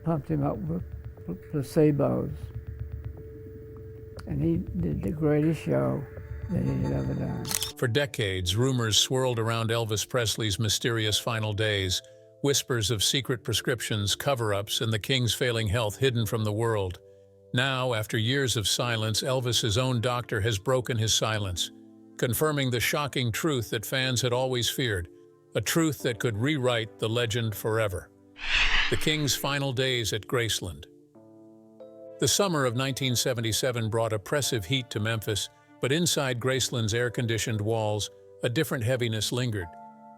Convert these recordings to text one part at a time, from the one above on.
pumped him up with placebos. And he did the greatest show that he had ever done. For decades, rumors swirled around Elvis Presley's mysterious final days, whispers of secret prescriptions, cover-ups, and the King's failing health hidden from the world. Now, after years of silence, Elvis's own doctor has broken his silence, confirming the shocking truth that fans had always feared, a truth that could rewrite the legend forever. The King's final days at Graceland. The summer of 1977 brought oppressive heat to Memphis, but inside Graceland's air-conditioned walls, a different heaviness lingered.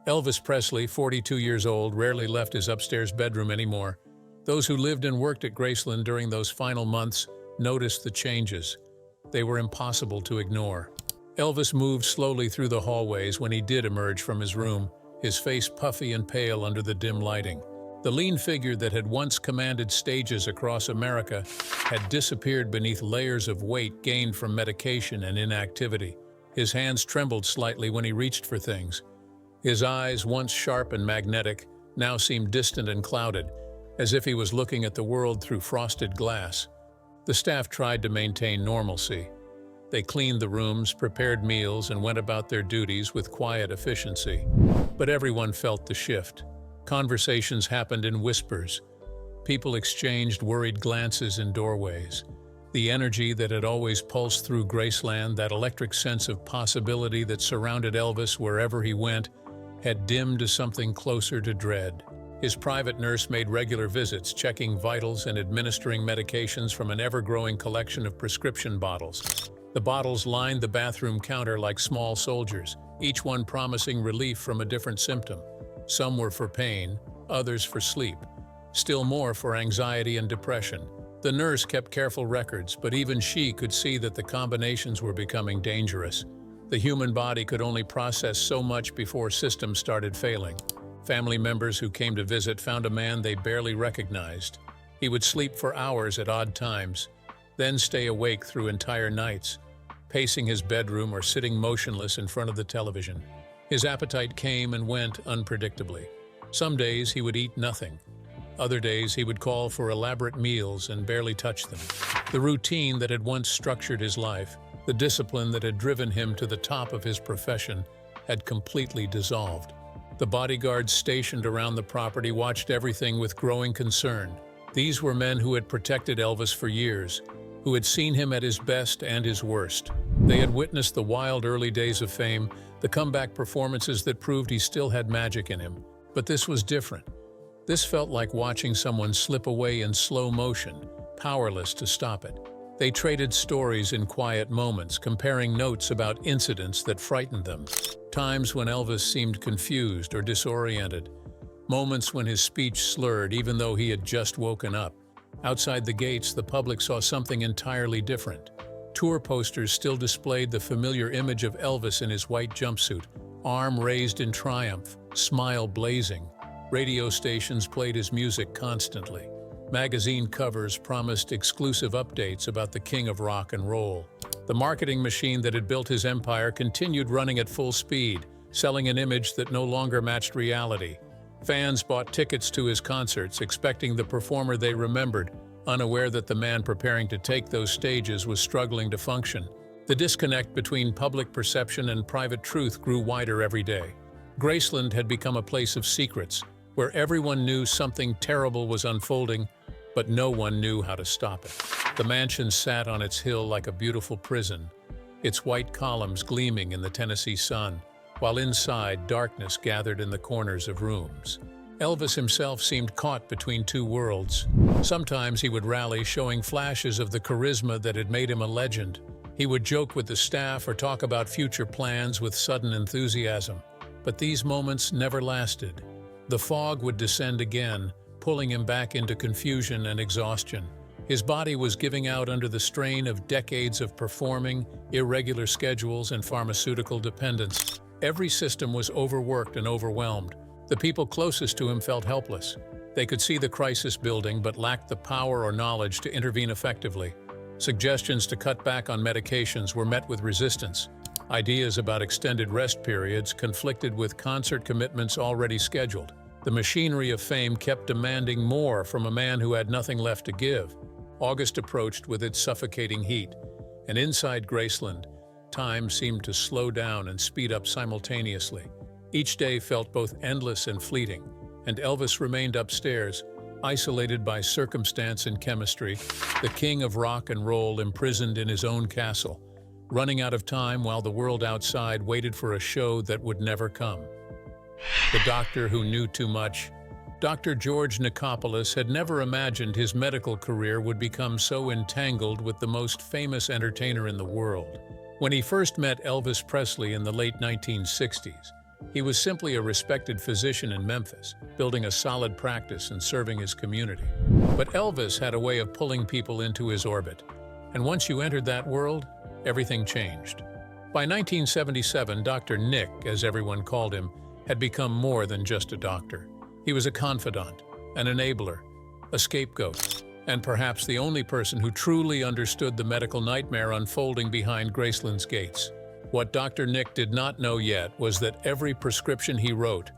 Elvis Presley, 42 years old, rarely left his upstairs bedroom anymore. Those who lived and worked at Graceland during those final months noticed the changes. They were impossible to ignore. Elvis moved slowly through the hallways when he did emerge from his room, his face puffy and pale under the dim lighting. The lean figure that had once commanded stages across America had disappeared beneath layers of weight gained from medication and inactivity. His hands trembled slightly when he reached for things. His eyes, once sharp and magnetic, now seemed distant and clouded, as if he was looking at the world through frosted glass. The staff tried to maintain normalcy. They cleaned the rooms, prepared meals, and went about their duties with quiet efficiency. But everyone felt the shift. Conversations happened in whispers. People exchanged worried glances in doorways. The energy that had always pulsed through Graceland, that electric sense of possibility that surrounded Elvis wherever he went, had dimmed to something closer to dread. His private nurse made regular visits, checking vitals and administering medications from an ever-growing collection of prescription bottles. The bottles lined the bathroom counter like small soldiers, each one promising relief from a different symptom. Some were for pain, others for sleep, still more for anxiety and depression. The nurse kept careful records, but even she could see that the combinations were becoming dangerous. The human body could only process so much before systems started failing. Family members who came to visit found a man they barely recognized. He would sleep for hours at odd times, then stay awake through entire nights, pacing his bedroom or sitting motionless in front of the television. His appetite came and went unpredictably. Some days he would eat nothing. Other days he would call for elaborate meals and barely touch them. The routine that had once structured his life, the discipline that had driven him to the top of his profession, had completely dissolved. The bodyguards stationed around the property watched everything with growing concern. These were men who had protected Elvis for years, who had seen him at his best and his worst. They had witnessed the wild early days of fame, the comeback performances that proved he still had magic in him. But this was different. This felt like watching someone slip away in slow motion, powerless to stop it. They traded stories in quiet moments, comparing notes about incidents that frightened them. Times when Elvis seemed confused or disoriented. Moments when his speech slurred even though he had just woken up. Outside the gates, the public saw something entirely different. Tour posters still displayed the familiar image of Elvis in his white jumpsuit, arm raised in triumph, smile blazing. Radio stations played his music constantly. Magazine covers promised exclusive updates about the king of rock and roll. The marketing machine that had built his empire continued running at full speed, selling an image that no longer matched reality. Fans bought tickets to his concerts, expecting the performer they remembered, unaware that the man preparing to take those stages was struggling to function. The disconnect between public perception and private truth grew wider every day. Graceland had become a place of secrets, where everyone knew something terrible was unfolding, but no one knew how to stop it. The mansion sat on its hill like a beautiful prison, its white columns gleaming in the Tennessee sun, while inside darkness gathered in the corners of rooms. Elvis himself seemed caught between two worlds. Sometimes he would rally, showing flashes of the charisma that had made him a legend. He would joke with the staff or talk about future plans with sudden enthusiasm. But these moments never lasted. The fog would descend again, pulling him back into confusion and exhaustion. His body was giving out under the strain of decades of performing, irregular schedules, and pharmaceutical dependence. Every system was overworked and overwhelmed. The people closest to him felt helpless. They could see the crisis building but lacked the power or knowledge to intervene effectively. Suggestions to cut back on medications were met with resistance. Ideas about extended rest periods conflicted with concert commitments already scheduled. The machinery of fame kept demanding more from a man who had nothing left to give. August approached with its suffocating heat, and inside Graceland, time seemed to slow down and speed up simultaneously. Each day felt both endless and fleeting, and Elvis remained upstairs, isolated by circumstance and chemistry, the king of rock and roll imprisoned in his own castle, running out of time while the world outside waited for a show that would never come. The doctor who knew too much, Dr. George Nicopolis, had never imagined his medical career would become so entangled with the most famous entertainer in the world. When he first met Elvis Presley in the late 1960s, he was simply a respected physician in Memphis, building a solid practice and serving his community. But Elvis had a way of pulling people into his orbit, and once you entered that world, everything changed. By 1977, Dr. Nick, as everyone called him, had become more than just a doctor. He was a confidant, an enabler, a scapegoat, and perhaps the only person who truly understood the medical nightmare unfolding behind Graceland's gates. What Dr. Nick did not know yet was that every prescription he wrote,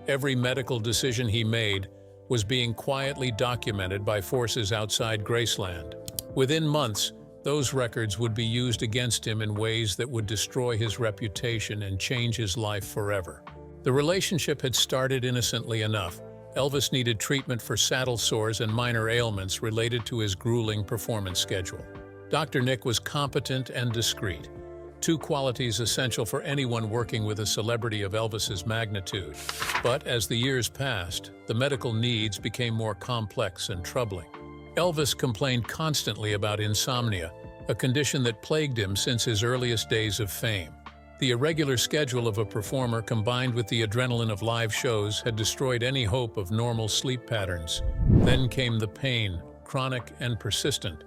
every medical decision he made, was being quietly documented by forces outside Graceland. Within months, those records would be used against him in ways that would destroy his reputation and change his life forever. The relationship had started innocently enough. Elvis needed treatment for saddle sores and minor ailments related to his grueling performance schedule. Dr. Nick was competent and discreet, two qualities essential for anyone working with a celebrity of Elvis's magnitude. But as the years passed, the medical needs became more complex and troubling. Elvis complained constantly about insomnia, a condition that plagued him since his earliest days of fame. The irregular schedule of a performer combined with the adrenaline of live shows had destroyed any hope of normal sleep patterns. Then came the pain, chronic and persistent,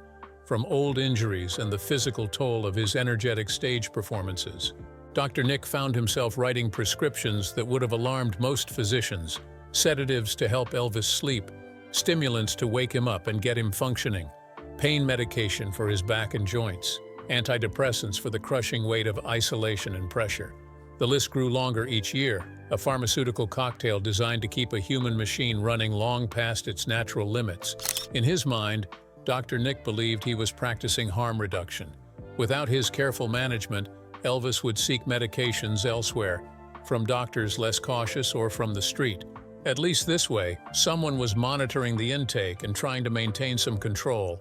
from old injuries and the physical toll of his energetic stage performances. Dr. Nick found himself writing prescriptions that would have alarmed most physicians: sedatives to help Elvis sleep, stimulants to wake him up and get him functioning, pain medication for his back and joints, antidepressants for the crushing weight of isolation and pressure. The list grew longer each year, a pharmaceutical cocktail designed to keep a human machine running long past its natural limits. In his mind, Dr. Nick believed he was practicing harm reduction. Without his careful management, Elvis would seek medications elsewhere, from doctors less cautious or from the street. At least this way, someone was monitoring the intake and trying to maintain some control.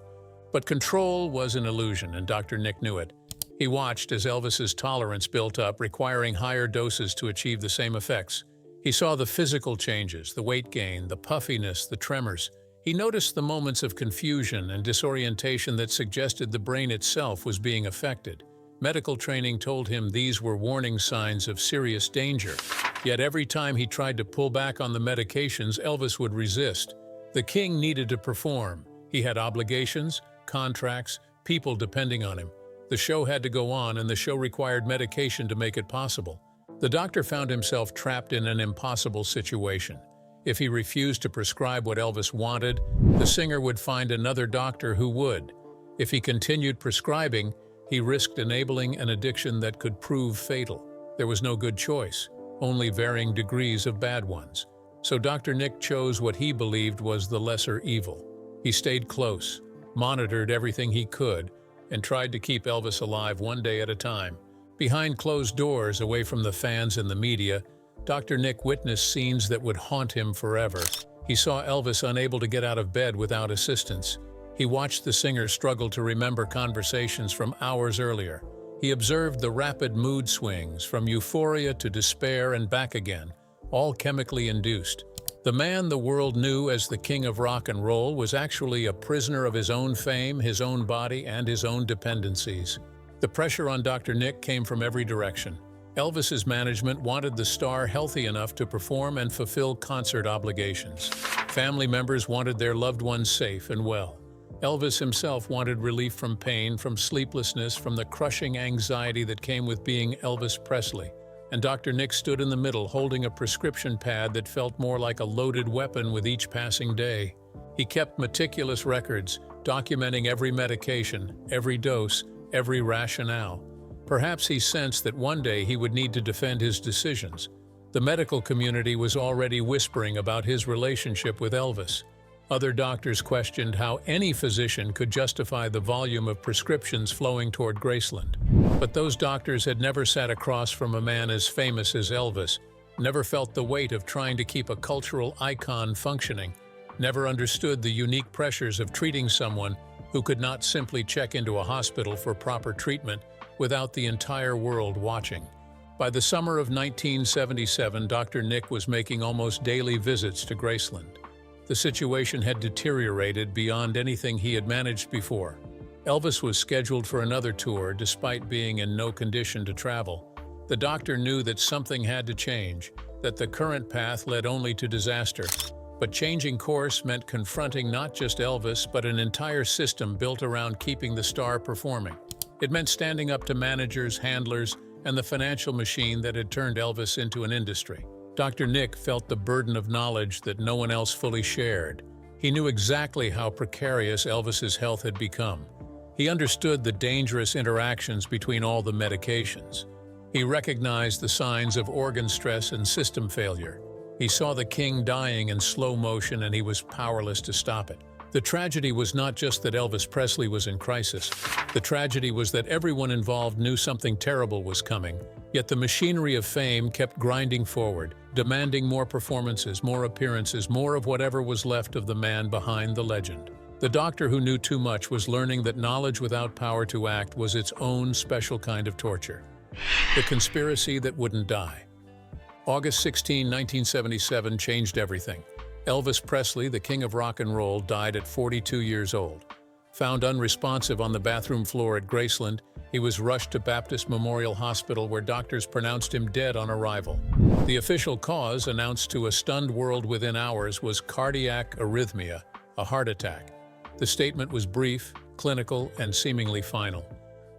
But control was an illusion, and Dr. Nick knew it. He watched as Elvis's tolerance built up, requiring higher doses to achieve the same effects. He saw the physical changes, the weight gain, the puffiness, the tremors. He noticed the moments of confusion and disorientation that suggested the brain itself was being affected. Medical training told him these were warning signs of serious danger. Yet every time he tried to pull back on the medications, Elvis would resist. The king needed to perform. He had obligations, contracts, people depending on him. The show had to go on, and the show required medication to make it possible. The doctor found himself trapped in an impossible situation. If he refused to prescribe what Elvis wanted, the singer would find another doctor who would. If he continued prescribing, he risked enabling an addiction that could prove fatal. There was no good choice, only varying degrees of bad ones. So Dr. Nick chose what he believed was the lesser evil. He stayed close, monitored everything he could, and tried to keep Elvis alive one day at a time. Behind closed doors, away from the fans and the media, Dr. Nick witnessed scenes that would haunt him forever. He saw Elvis unable to get out of bed without assistance. He watched the singer struggle to remember conversations from hours earlier. He observed the rapid mood swings, from euphoria to despair and back again, all chemically induced. The man the world knew as the king of rock and roll was actually a prisoner of his own fame, his own body, and his own dependencies. The pressure on Dr. Nick came from every direction. Elvis's management wanted the star healthy enough to perform and fulfill concert obligations. Family members wanted their loved ones safe and well. Elvis himself wanted relief from pain, from sleeplessness, from the crushing anxiety that came with being Elvis Presley. And Dr. Nick stood in the middle, holding a prescription pad that felt more like a loaded weapon with each passing day. He kept meticulous records, documenting every medication, every dose, every rationale. Perhaps he sensed that one day he would need to defend his decisions. The medical community was already whispering about his relationship with Elvis. Other doctors questioned how any physician could justify the volume of prescriptions flowing toward Graceland. But those doctors had never sat across from a man as famous as Elvis, never felt the weight of trying to keep a cultural icon functioning, never understood the unique pressures of treating someone who could not simply check into a hospital for proper treatment without the entire world watching. By the summer of 1977, Dr. Nick was making almost daily visits to Graceland. The situation had deteriorated beyond anything he had managed before. Elvis was scheduled for another tour despite being in no condition to travel. The doctor knew that something had to change, that the current path led only to disaster. But changing course meant confronting not just Elvis, but an entire system built around keeping the star performing. It meant standing up to managers, handlers, and the financial machine that had turned Elvis into an industry. Dr. Nick felt the burden of knowledge that no one else fully shared. He knew exactly how precarious Elvis's health had become. He understood the dangerous interactions between all the medications. He recognized the signs of organ stress and system failure. He saw the king dying in slow motion, and he was powerless to stop it. The tragedy was not just that Elvis Presley was in crisis. The tragedy was that everyone involved knew something terrible was coming, yet the machinery of fame kept grinding forward, demanding more performances, more appearances, more of whatever was left of the man behind the legend. The doctor who knew too much was learning that knowledge without power to act was its own special kind of torture. The conspiracy that wouldn't die. August 16, 1977 changed everything. Elvis Presley, the king of rock and roll, died at 42 years old. Found unresponsive on the bathroom floor at Graceland, he was rushed to Baptist Memorial Hospital where doctors pronounced him dead on arrival. The official cause, announced to a stunned world within hours, was cardiac arrhythmia, a heart attack. The statement was brief, clinical, and seemingly final.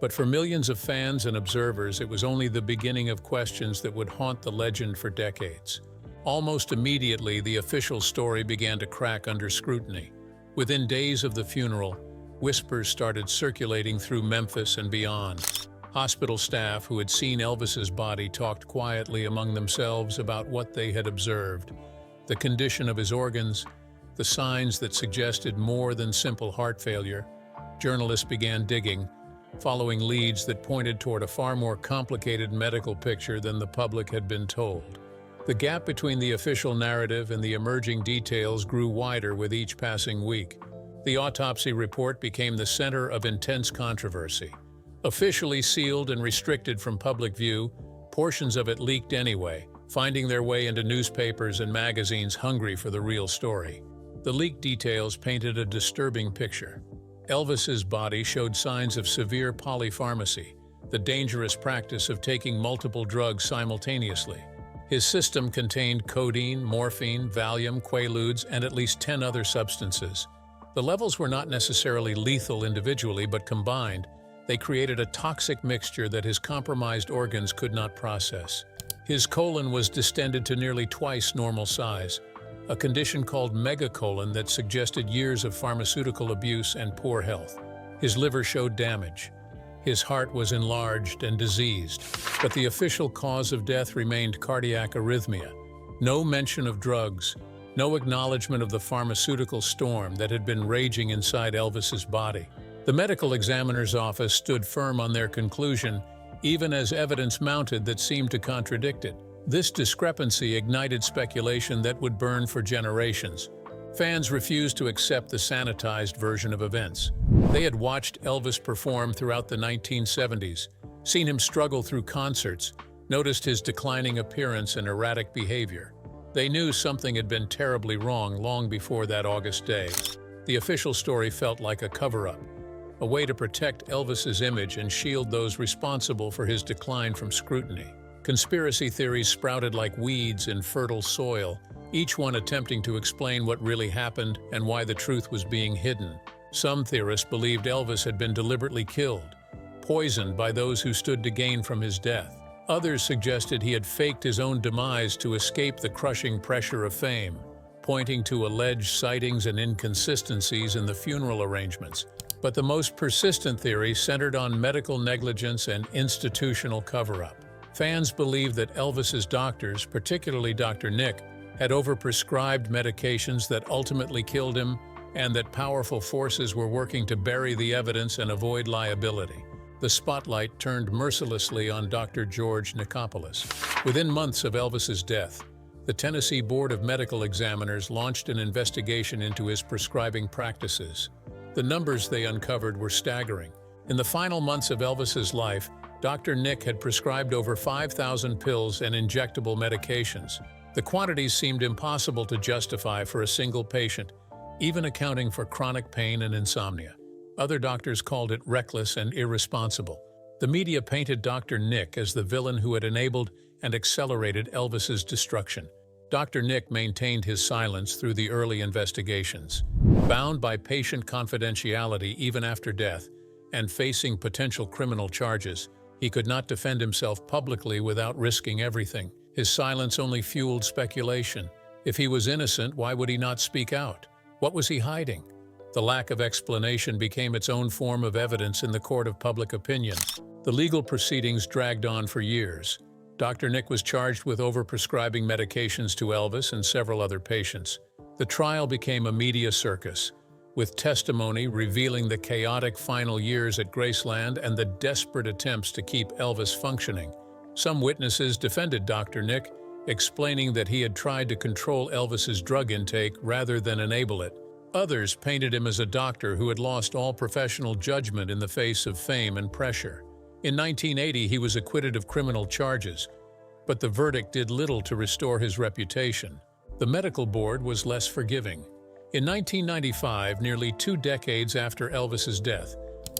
But for millions of fans and observers, it was only the beginning of questions that would haunt the legend for decades. Almost immediately, the official story began to crack under scrutiny. Within days of the funeral, whispers started circulating through Memphis and beyond. Hospital staff who had seen Elvis's body talked quietly among themselves about what they had observed, the condition of his organs, the signs that suggested more than simple heart failure. Journalists began digging, following leads that pointed toward a far more complicated medical picture than the public had been told. The gap between the official narrative and the emerging details grew wider with each passing week. The autopsy report became the center of intense controversy. Officially sealed and restricted from public view, portions of it leaked anyway, finding their way into newspapers and magazines hungry for the real story. The leaked details painted a disturbing picture. Elvis's body showed signs of severe polypharmacy, the dangerous practice of taking multiple drugs simultaneously. His system contained codeine, morphine, Valium, Quaaludes, and at least 10 other substances. The levels were not necessarily lethal individually, but combined, they created a toxic mixture that his compromised organs could not process. His colon was distended to nearly twice normal size, a condition called megacolon that suggested years of pharmaceutical abuse and poor health. His liver showed damage. His heart was enlarged and diseased, but the official cause of death remained cardiac arrhythmia. No mention of drugs, no acknowledgement of the pharmaceutical storm that had been raging inside Elvis's body. The medical examiner's office stood firm on their conclusion, even as evidence mounted that seemed to contradict it. This discrepancy ignited speculation that would burn for generations. Fans refused to accept the sanitized version of events. They had watched Elvis perform throughout the 1970s, seen him struggle through concerts, noticed his declining appearance and erratic behavior. They knew something had been terribly wrong long before that August day. The official story felt like a cover-up, a way to protect Elvis's image and shield those responsible for his decline from scrutiny. Conspiracy theories sprouted like weeds in fertile soil, each one attempting to explain what really happened and why the truth was being hidden. Some theorists believed Elvis had been deliberately killed, poisoned by those who stood to gain from his death. Others suggested he had faked his own demise to escape the crushing pressure of fame, pointing to alleged sightings and inconsistencies in the funeral arrangements. But the most persistent theory centered on medical negligence and institutional cover-up. Fans believed that Elvis's doctors, particularly Dr. Nick, had overprescribed medications that ultimately killed him, and that powerful forces were working to bury the evidence and avoid liability. The spotlight turned mercilessly on Dr. George Nichopoulos. Within months of Elvis's death, the Tennessee Board of Medical Examiners launched an investigation into his prescribing practices. The numbers they uncovered were staggering. In the final months of Elvis's life, Dr. Nick had prescribed over 5,000 pills and injectable medications. The quantities seemed impossible to justify for a single patient, even accounting for chronic pain and insomnia. Other doctors called it reckless and irresponsible. The media painted Dr. Nick as the villain who had enabled and accelerated Elvis's destruction. Dr. Nick maintained his silence through the early investigations. Bound by patient confidentiality even after death, and facing potential criminal charges, he could not defend himself publicly without risking everything. His silence only fueled speculation. If he was innocent, why would he not speak out? What was he hiding? The lack of explanation became its own form of evidence in the court of public opinion. The legal proceedings dragged on for years. Dr. Nick was charged with overprescribing medications to Elvis and several other patients. The trial became a media circus, with testimony revealing the chaotic final years at Graceland and the desperate attempts to keep Elvis functioning. Some witnesses defended Dr. Nick, explaining that he had tried to control Elvis's drug intake rather than enable it. Others painted him as a doctor who had lost all professional judgment in the face of fame and pressure. In 1980, he was acquitted of criminal charges, but the verdict did little to restore his reputation. The medical board was less forgiving. In 1995, nearly 2 decades after Elvis's death,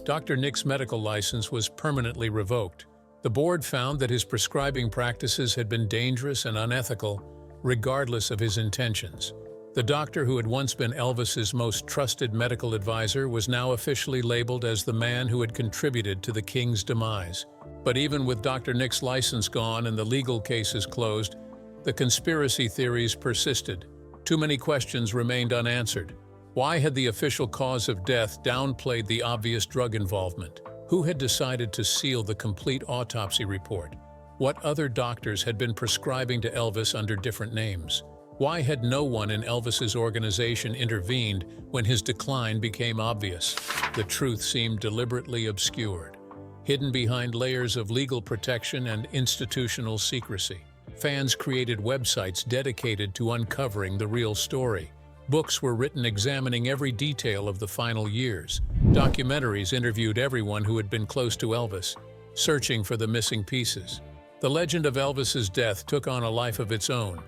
Dr. Nick's medical license was permanently revoked. The board found that his prescribing practices had been dangerous and unethical, regardless of his intentions. The doctor who had once been Elvis's most trusted medical advisor was now officially labeled as the man who had contributed to the king's demise. But even with Dr. Nick's license gone and the legal cases closed, the conspiracy theories persisted. Too many questions remained unanswered. Why had the official cause of death downplayed the obvious drug involvement? Who had decided to seal the complete autopsy report? What other doctors had been prescribing to Elvis under different names? Why had no one in Elvis's organization intervened when his decline became obvious? The truth seemed deliberately obscured, hidden behind layers of legal protection and institutional secrecy. Fans created websites dedicated to uncovering the real story. Books were written examining every detail of the final years. Documentaries interviewed everyone who had been close to Elvis, searching for the missing pieces. The legend of Elvis's death took on a life of its own,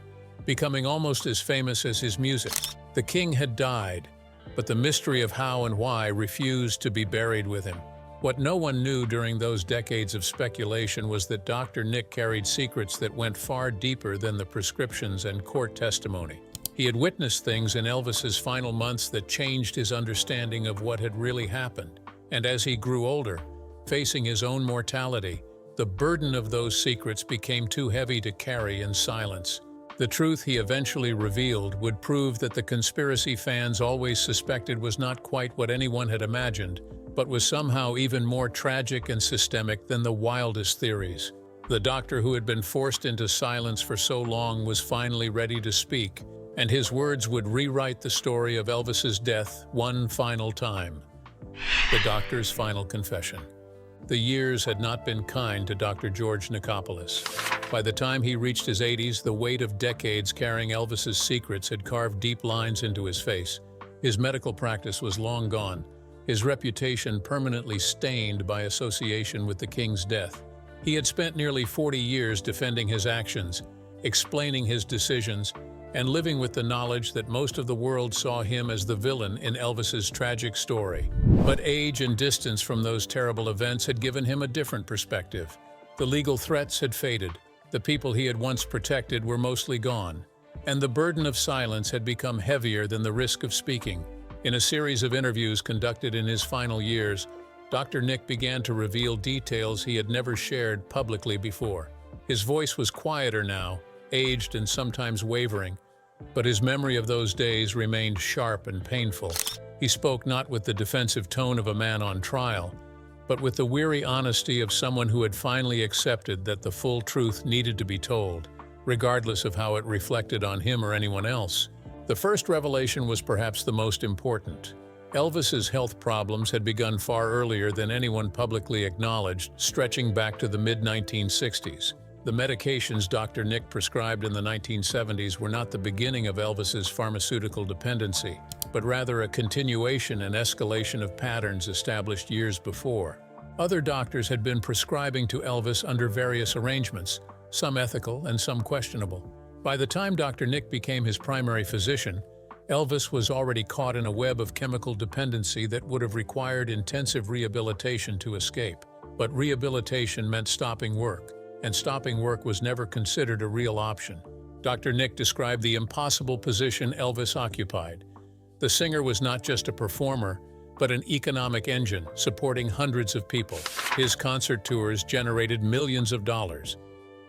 becoming almost as famous as his music. The king had died, but the mystery of how and why refused to be buried with him. What no one knew during those decades of speculation was that Dr. Nick carried secrets that went far deeper than the prescriptions and court testimony. He had witnessed things in Elvis's final months that changed his understanding of what had really happened. And as he grew older, facing his own mortality, the burden of those secrets became too heavy to carry in silence. The truth he eventually revealed would prove that the conspiracy fans always suspected was not quite what anyone had imagined, but was somehow even more tragic and systemic than the wildest theories. The doctor who had been forced into silence for so long was finally ready to speak, and his words would rewrite the story of Elvis's death one final time. The doctor's final confession. The years had not been kind to Dr. George Nichopoulos. By the time he reached his 80s, the weight of decades carrying Elvis's secrets had carved deep lines into his face. His medical practice was long gone, his reputation permanently stained by association with the king's death. He had spent nearly 40 years defending his actions, explaining his decisions, and living with the knowledge that most of the world saw him as the villain in Elvis's tragic story. But age and distance from those terrible events had given him a different perspective. The legal threats had faded, the people he had once protected were mostly gone, and the burden of silence had become heavier than the risk of speaking. In a series of interviews conducted in his final years, Dr. Nick began to reveal details he had never shared publicly before. His voice was quieter now, aged and sometimes wavering, but his memory of those days remained sharp and painful. He spoke not with the defensive tone of a man on trial, but with the weary honesty of someone who had finally accepted that the full truth needed to be told, regardless of how it reflected on him or anyone else. The first revelation was perhaps the most important. Elvis's health problems had begun far earlier than anyone publicly acknowledged, stretching back to the mid-1960s. The medications Dr. Nick prescribed in the 1970s were not the beginning of Elvis's pharmaceutical dependency, but rather a continuation and escalation of patterns established years before. Other doctors had been prescribing to Elvis under various arrangements, some ethical and some questionable. By the time Dr. Nick became his primary physician, Elvis was already caught in a web of chemical dependency that would have required intensive rehabilitation to escape. But rehabilitation meant stopping work, and stopping work was never considered a real option. Dr. Nick described the impossible position Elvis occupied. The singer was not just a performer, but an economic engine supporting hundreds of people. His concert tours generated millions of dollars.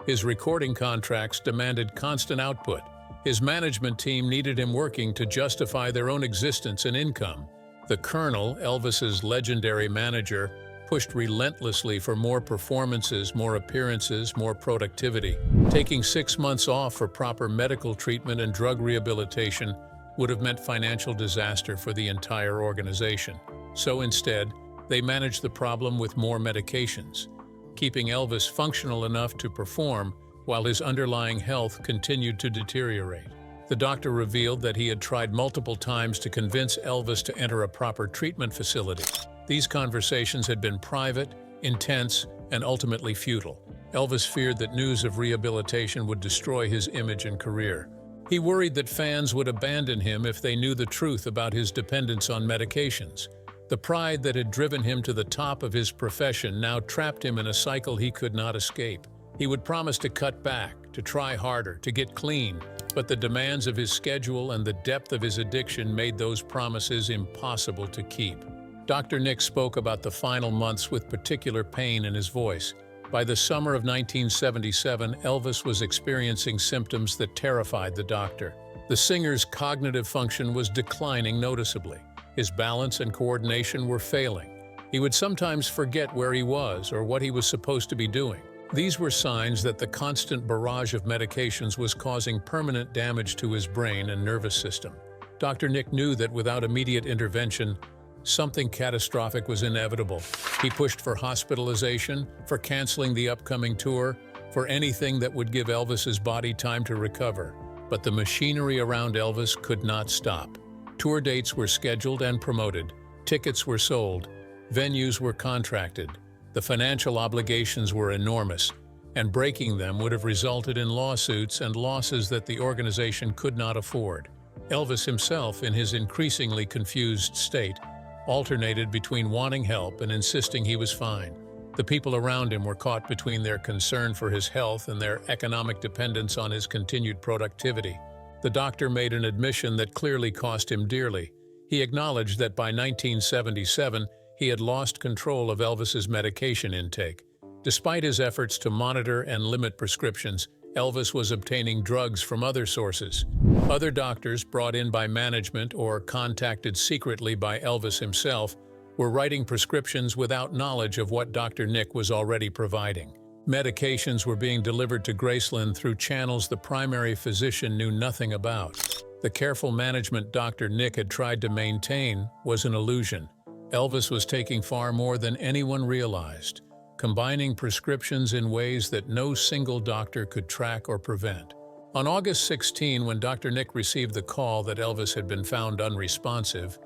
His recording contracts demanded constant output. His management team needed him working to justify their own existence and income. The Colonel, Elvis's legendary manager, pushed relentlessly for more performances, more appearances, more productivity. Taking 6 months off for proper medical treatment and drug rehabilitation would have meant financial disaster for the entire organization. So instead, they managed the problem with more medications, keeping Elvis functional enough to perform while his underlying health continued to deteriorate. The doctor revealed that he had tried multiple times to convince Elvis to enter a proper treatment facility. These conversations had been private, intense, and ultimately futile. Elvis feared that news of rehabilitation would destroy his image and career. He worried that fans would abandon him if they knew the truth about his dependence on medications. The pride that had driven him to the top of his profession now trapped him in a cycle he could not escape. He would promise to cut back, to try harder, to get clean, but the demands of his schedule and the depth of his addiction made those promises impossible to keep. Dr. Nick spoke about the final months with particular pain in his voice. By the summer of 1977, Elvis was experiencing symptoms that terrified the doctor. The singer's cognitive function was declining noticeably. His balance and coordination were failing. He would sometimes forget where he was or what he was supposed to be doing. These were signs that the constant barrage of medications was causing permanent damage to his brain and nervous system. Dr. Nick knew that without immediate intervention, something catastrophic was inevitable. He pushed for hospitalization, for canceling the upcoming tour, for anything that would give Elvis's body time to recover. But the machinery around Elvis could not stop. Tour dates were scheduled and promoted. Tickets were sold. Venues were contracted. The financial obligations were enormous, and breaking them would have resulted in lawsuits and losses that the organization could not afford. Elvis himself, in his increasingly confused state, alternated between wanting help and insisting he was fine. The people around him were caught between their concern for his health and their economic dependence on his continued productivity. The doctor made an admission that clearly cost him dearly. He acknowledged that by 1977, he had lost control of Elvis's medication intake. Despite his efforts to monitor and limit prescriptions, Elvis was obtaining drugs from other sources. Other doctors, brought in by management or contacted secretly by Elvis himself, were writing prescriptions without knowledge of what Dr. Nick was already providing. Medications were being delivered to Graceland through channels the primary physician knew nothing about. The careful management Dr. Nick had tried to maintain was an illusion. Elvis was taking far more than anyone realized, combining prescriptions in ways that no single doctor could track or prevent. On August 16, when Dr. Nick received the call that Elvis had been found unresponsive,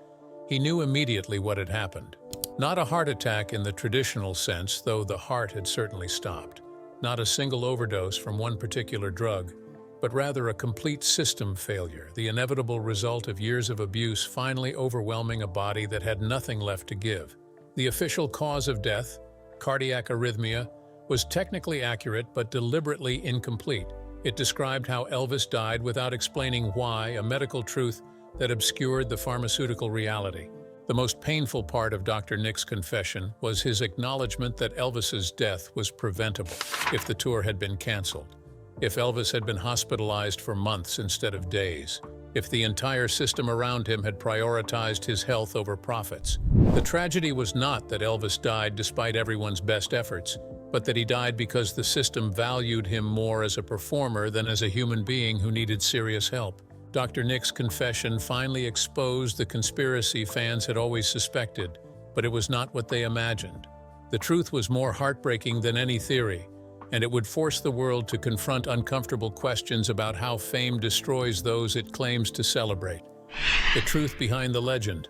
he knew immediately what had happened. Not a heart attack in the traditional sense, though the heart had certainly stopped. Not a single overdose from one particular drug, but rather a complete system failure, the inevitable result of years of abuse finally overwhelming a body that had nothing left to give. The official cause of death, cardiac arrhythmia, was technically accurate but deliberately incomplete. It described how Elvis died without explaining why, a medical truth that obscured the pharmaceutical reality. The most painful part of Dr. Nick's confession was his acknowledgement that Elvis's death was preventable if the tour had been canceled, if Elvis had been hospitalized for months instead of days, if the entire system around him had prioritized his health over profits. The tragedy was not that Elvis died despite everyone's best efforts, but that he died because the system valued him more as a performer than as a human being who needed serious help. Dr. Nick's confession finally exposed the conspiracy fans had always suspected, but it was not what they imagined. The truth was more heartbreaking than any theory, and it would force the world to confront uncomfortable questions about how fame destroys those it claims to celebrate. The truth behind the legend.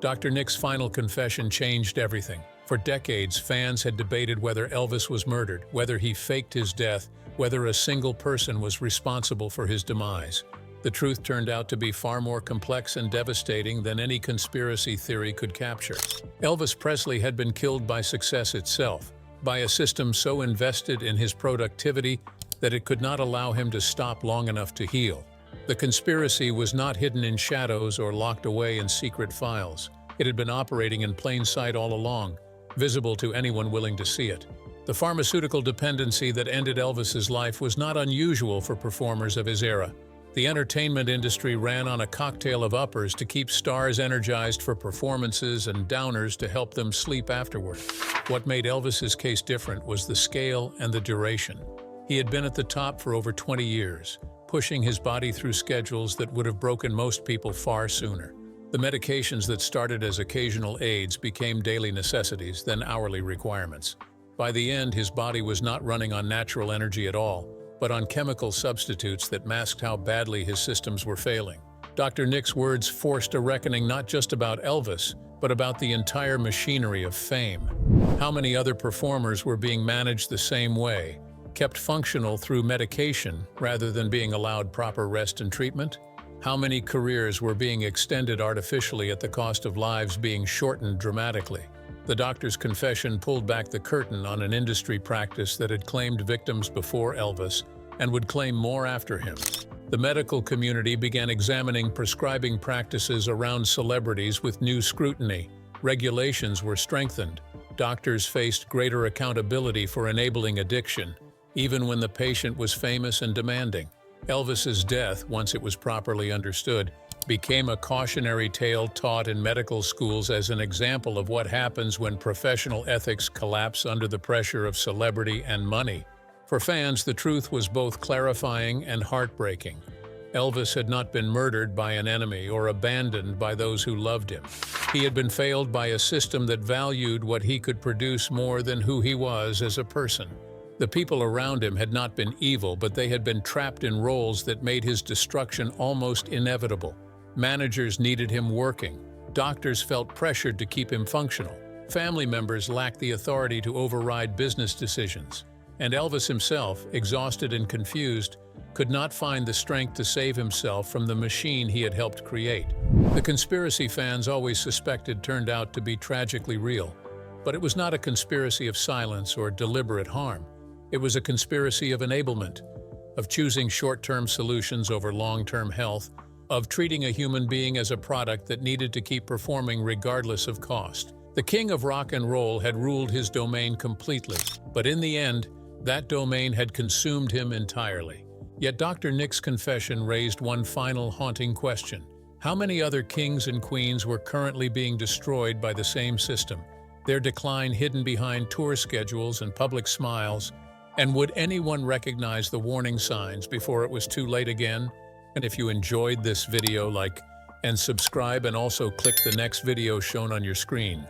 Dr. Nick's final confession changed everything. For decades, fans had debated whether Elvis was murdered, whether he faked his death, whether a single person was responsible for his demise. The truth turned out to be far more complex and devastating than any conspiracy theory could capture. Elvis Presley had been killed by success itself, by a system so invested in his productivity that it could not allow him to stop long enough to heal. The conspiracy was not hidden in shadows or locked away in secret files. It had been operating in plain sight all along, visible to anyone willing to see it. The pharmaceutical dependency that ended Elvis's life was not unusual for performers of his era. The entertainment industry ran on a cocktail of uppers to keep stars energized for performances and downers to help them sleep afterward. What made Elvis's case different was the scale and the duration. He had been at the top for over 20 years, pushing his body through schedules that would have broken most people far sooner. The medications that started as occasional aids became daily necessities, then hourly requirements. By the end, his body was not running on natural energy at all, but on chemical substitutes that masked how badly his systems were failing. Dr. Nick's words forced a reckoning not just about Elvis, but about the entire machinery of fame. How many other performers were being managed the same way, kept functional through medication rather than being allowed proper rest and treatment? How many careers were being extended artificially at the cost of lives being shortened dramatically? The doctor's confession pulled back the curtain on an industry practice that had claimed victims before Elvis and would claim more after him. The medical community began examining prescribing practices around celebrities with new scrutiny. Regulations were strengthened. Doctors faced greater accountability for enabling addiction, even when the patient was famous and demanding. Elvis's death, once it was properly understood, became a cautionary tale taught in medical schools as an example of what happens when professional ethics collapse under the pressure of celebrity and money. For fans, the truth was both clarifying and heartbreaking. Elvis had not been murdered by an enemy or abandoned by those who loved him. He had been failed by a system that valued what he could produce more than who he was as a person. The people around him had not been evil, but they had been trapped in roles that made his destruction almost inevitable. Managers needed him working. Doctors felt pressured to keep him functional. Family members lacked the authority to override business decisions. And Elvis himself, exhausted and confused, could not find the strength to save himself from the machine he had helped create. The conspiracy fans always suspected turned out to be tragically real. But it was not a conspiracy of silence or deliberate harm. It was a conspiracy of enablement, of choosing short-term solutions over long-term health, of treating a human being as a product that needed to keep performing regardless of cost. The king of rock and roll had ruled his domain completely, but in the end, that domain had consumed him entirely. Yet Dr. Nick's confession raised one final haunting question. How many other kings and queens were currently being destroyed by the same system, their decline hidden behind tour schedules and public smiles? And would anyone recognize the warning signs before it was too late again? And if you enjoyed this video, like and subscribe, and also click the next video shown on your screen.